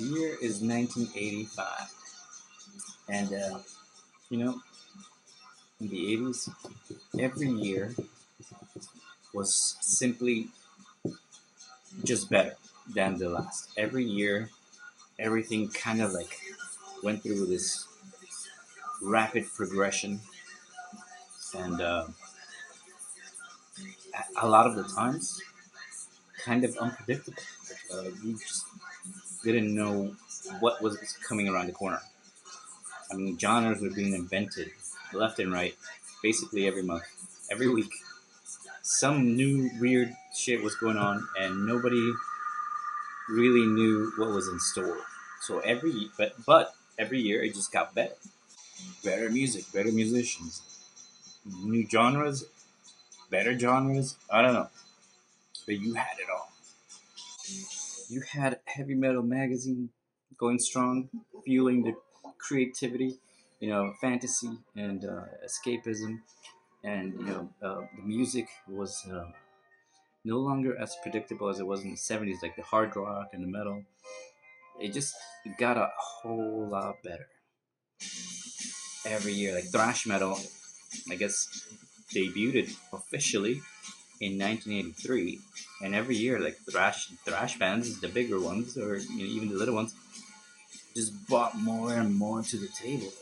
year is 1985, and you know, in the 80s, every year was simply just better than the last. Every year, everything kind of like went through this rapid progression, and a lot of the times, kind of unpredictable. You just didn't know what was coming around the corner. I mean, genres were being invented left and right, basically every month, every week. Some new weird shit was going on, and nobody really knew what was in store. So but every year it just got better, better music, better musicians, new genres, better genres. I don't know, but you had it all. You had Heavy Metal Magazine going strong, fueling the creativity, fantasy and escapism, and the music was no longer as predictable as it was in the '70s, like the hard rock and the metal. It just got a whole lot better every year. Like thrash metal, I guess, debuted officially in 1983, and every year, like thrash bands, the bigger ones or even the little ones, just brought more and more to the table.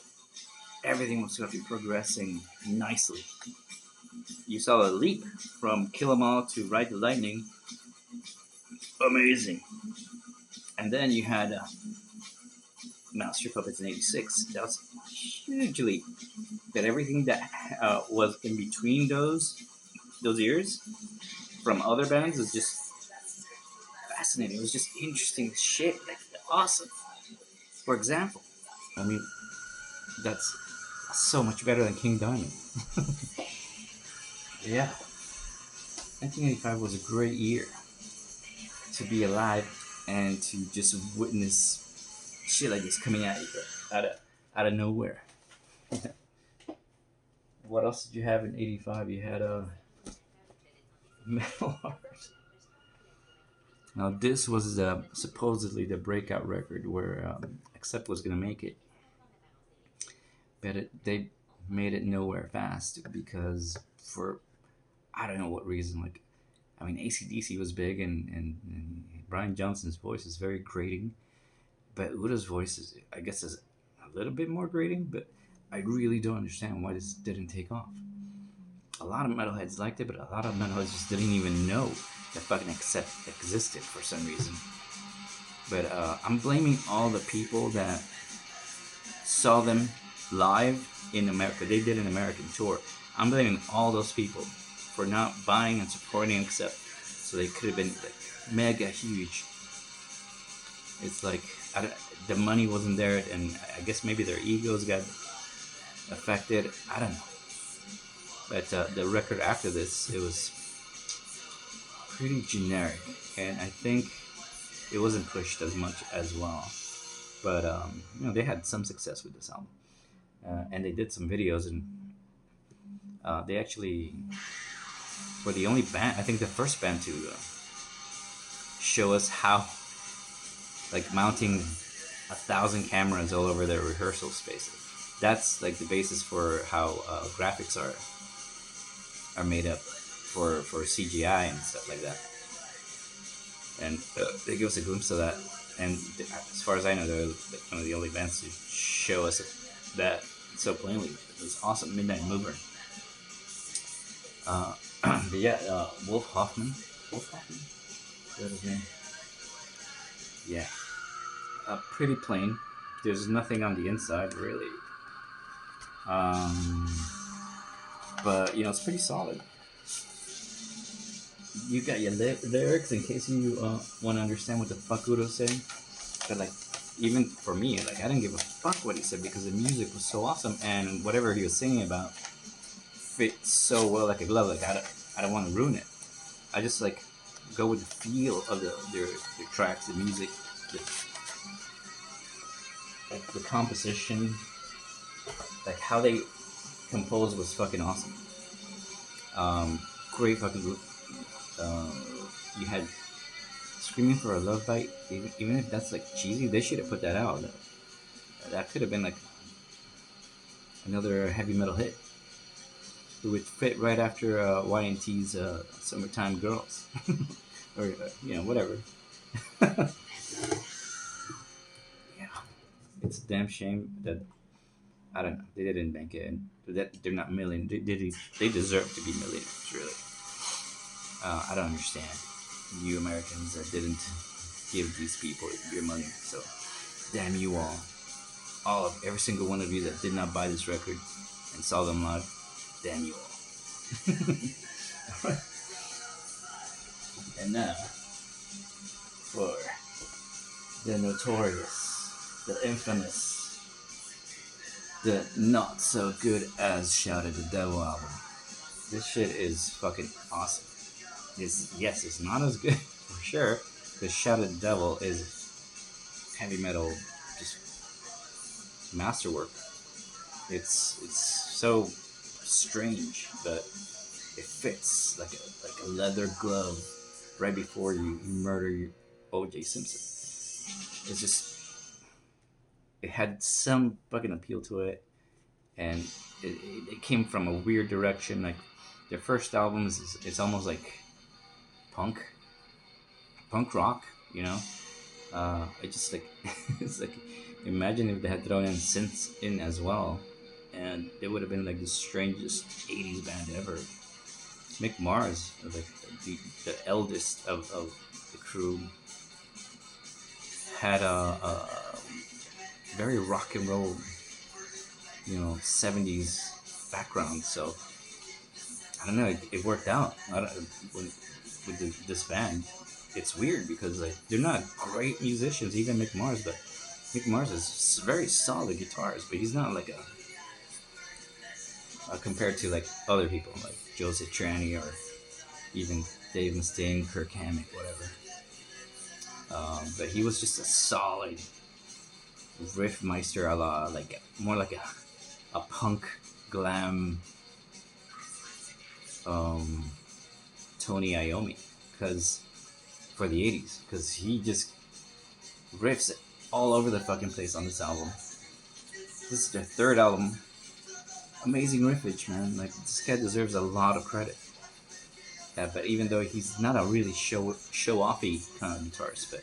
Everything was sort of progressing nicely. You saw a leap from Kill 'Em All to Ride the Lightning. Amazing. And then you had Master Puppets in '86. That was hugely that everything that was in between those years from other bands was just fascinating. It was just interesting shit, like awesome. For example, I mean, that's so much better than King Diamond. Yeah, 1985 was a great year to be alive and to just witness shit like this coming at you out of nowhere. What else did you have in '85? You had Metal Heart. Now this was supposedly the breakout record where Accept was gonna make it, but they made it nowhere fast because for I don't know what reason. Like, I mean, ACDC was big, and Brian Johnson's voice is very grating, but Uda's voice is, I guess, is a little bit more grating. But I really don't understand why this didn't take off. A lot of metalheads liked it, but a lot of metalheads just didn't even know that fucking Accept existed for some reason. But I'm blaming all the people that saw them live in America. They did an American tour. I'm blaming all those people for not buying and supporting Accept, so they could have been like mega huge. It's like the money wasn't there, and I guess maybe their egos got affected. I don't know. But the record after this, it was pretty generic, and I think it wasn't pushed as much as well. But they had some success with this album, and they did some videos, and they actually were the only band, I think the first band to show us how, like, mounting 1,000 cameras all over their rehearsal spaces. That's like the basis for how graphics are made up for CGI and stuff like that. And they give us a glimpse of that. And as far as I know, they're like one of the only bands to show us that so plainly. It was awesome. Midnight Mover. But yeah, Wolf Hoffman. Wolf Hoffman? Is that his name? Yeah. Pretty plain. There's nothing on the inside, really. But, it's pretty solid. You got your lyrics in case you want to understand what the fuck Udo's saying. But, like, even for me, like, I didn't give a fuck what he said because the music was so awesome, and whatever he was singing about fit so well like a glove. Like, I don't want to ruin it. I just, like, go with the feel of their tracks, the music, the composition, like how they composed was fucking awesome. Great fucking group. You had Screaming for a Love Bite, even if that's like cheesy, they should have put that out. That could have been like another heavy metal hit. It would fit right after Y&T's Summertime Girls. Or, whatever. Yeah. It's a damn shame that, I don't know, they didn't make it. And that they're not million. They deserve to be millionaires, really. I don't understand. You Americans that didn't give these people your money. So, damn you all. Every single one of you that did not buy this record and saw them live, damn you all. And now, for the notorious, the infamous, the not so good as Shout at the Devil album. This shit is fucking awesome. It's not as good for sure, because Shout at the Devil is heavy metal, just masterwork. It's so strange, but it fits like a leather glove right before you murder O.J. Simpson. It's just, it had some fucking appeal to it, and it came from a weird direction. Like their first album it's almost like punk rock, you know. It just like it's like, imagine if they had thrown in synths in as well, and it would have been like the strangest '80s band ever. Mick Mars, like the eldest of the Crue, had a very rock and roll, 70s background. So I don't know, it worked out. With this band, it's weird because like they're not great musicians, even Mick Mars, but Mick Mars is very solid guitarist, but he's not like compared to like other people like Joe Satriani or even Dave Mustaine, Kirk Hammett, whatever. But he was just a solid riffmeister, like more like a punk glam Tony Iommi, because for the '80s, because he just riffs all over the fucking place on this album. This is their third album. Amazing riffage, man. Like this guy deserves a lot of credit. Yeah, but even though he's not a really show offy kind of guitarist, but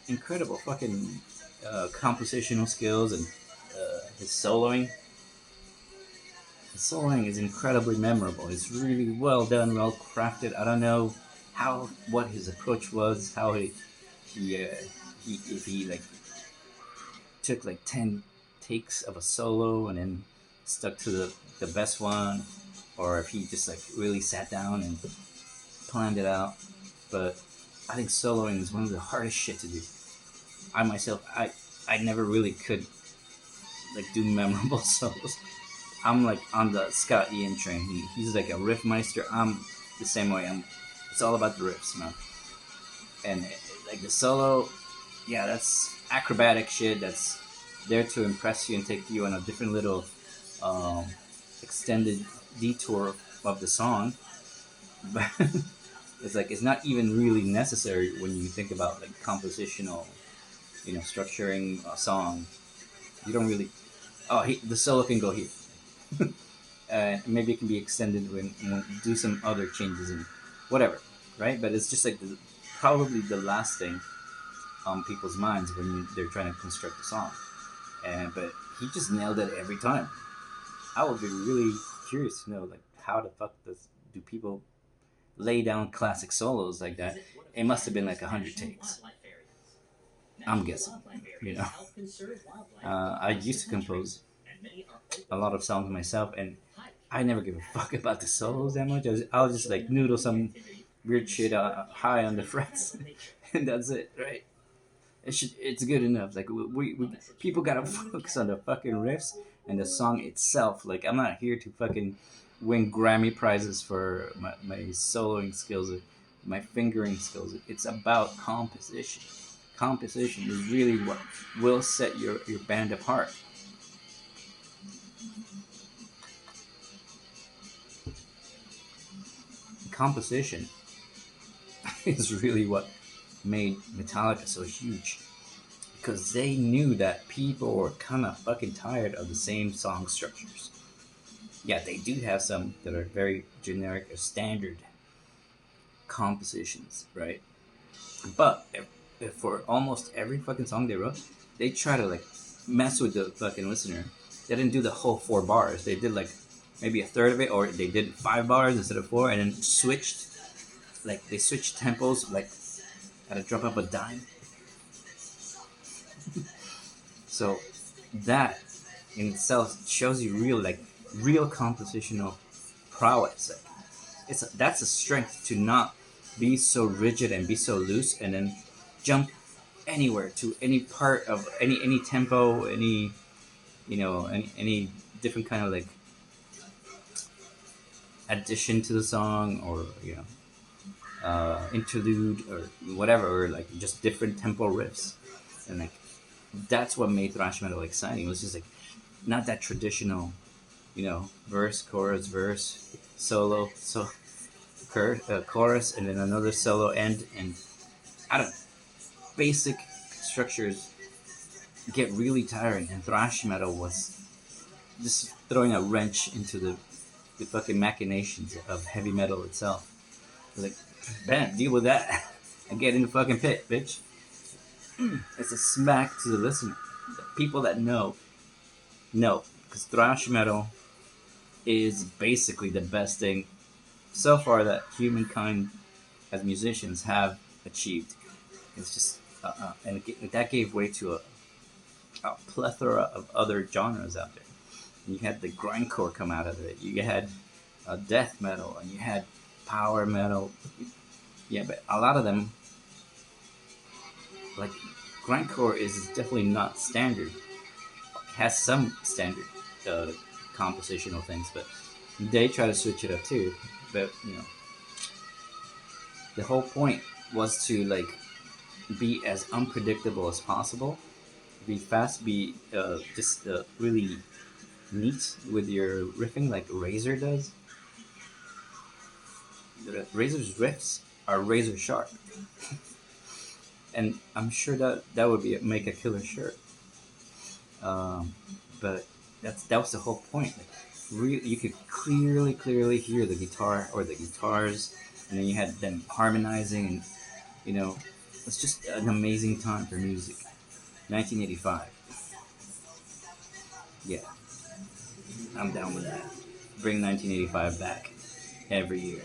incredible fucking compositional skills and his soloing. His soloing is incredibly memorable. It's really well done, well crafted. I don't know what his approach was, how he if he like took like 10 takes of a solo and then stuck to the best one, or if he just like really sat down and planned it out. But I think soloing is one of the hardest shit to do. I myself, I never really could like do memorable solos. I'm like on the Scott Ian train. He's like a riffmeister. I'm the same way. It's all about the riffs, man. And like the solo, yeah, that's acrobatic shit. That's there to impress you and take you on a different little extended detour of the song. But it's like it's not even really necessary when you think about like compositional, structuring a song. You don't really. Oh, the solo can go here. Maybe it can be extended when do some other changes and whatever, right? But it's just like probably the last thing on people's minds when they're trying to construct a song. But he just nailed it every time. I would be really curious to know like how the fuck do people lay down classic solos like that? It must have been like 100 takes. I'm guessing, I used to compose a lot of songs myself, and I never give a fuck about the solos that much. I'll just like noodle some weird shit high on the frets, and that's it, right? It's good enough. Like we people gotta focus on the fucking riffs and the song itself. Like I'm not here to fucking win Grammy prizes for my soloing skills, or my fingering skills. It's about composition. Composition is really what will set your band apart. Composition is really what made Metallica so huge because they knew that people were kind of fucking tired of the same song structures. Yeah, they do have some that are very generic or standard compositions, right? But if for almost every fucking song they wrote, they try to like mess with the fucking listener. They didn't do the whole 4 bars. They did like maybe a third of it, or they did 5 bars instead of 4, and then switched. Like they switched tempos like at a drop of a dime. So that in itself shows you real compositional prowess. Like that's a strength to not be so rigid and be so loose, and then jump anywhere to any part of any tempo, any any different kind of like addition to the song, or interlude or whatever, or like just different tempo riffs, and like that's what made thrash metal exciting. It was just like not that traditional, verse, chorus, verse, solo, chorus, and then another solo end, and I don't know, basic structures get really tiring, and thrash metal was just throwing a wrench into the fucking machinations of heavy metal itself. Like, bam, deal with that and get in the fucking pit, bitch. It's a smack to the listener. The people that know, because thrash metal is basically the best thing so far that humankind as musicians have achieved. It's just, and that gave way to a plethora of other genres out there. You had the grindcore come out of it. You had death metal, and you had power metal. Yeah, but a lot of them, like grindcore, is definitely not standard. It has some standard uh, compositional things, but they try to switch it up too. But the whole point was to like be as unpredictable as possible, be fast, be just really neat with your riffing, like Razor does. Razor's riffs are razor sharp, and I'm sure that that would be make a killer shirt. Um, but that was the whole point. Like, you could clearly hear the guitar or the guitars, and then you had them harmonizing, and it's just an amazing time for music. 1985. Yeah, I'm down with that. Bring 1985 back every year.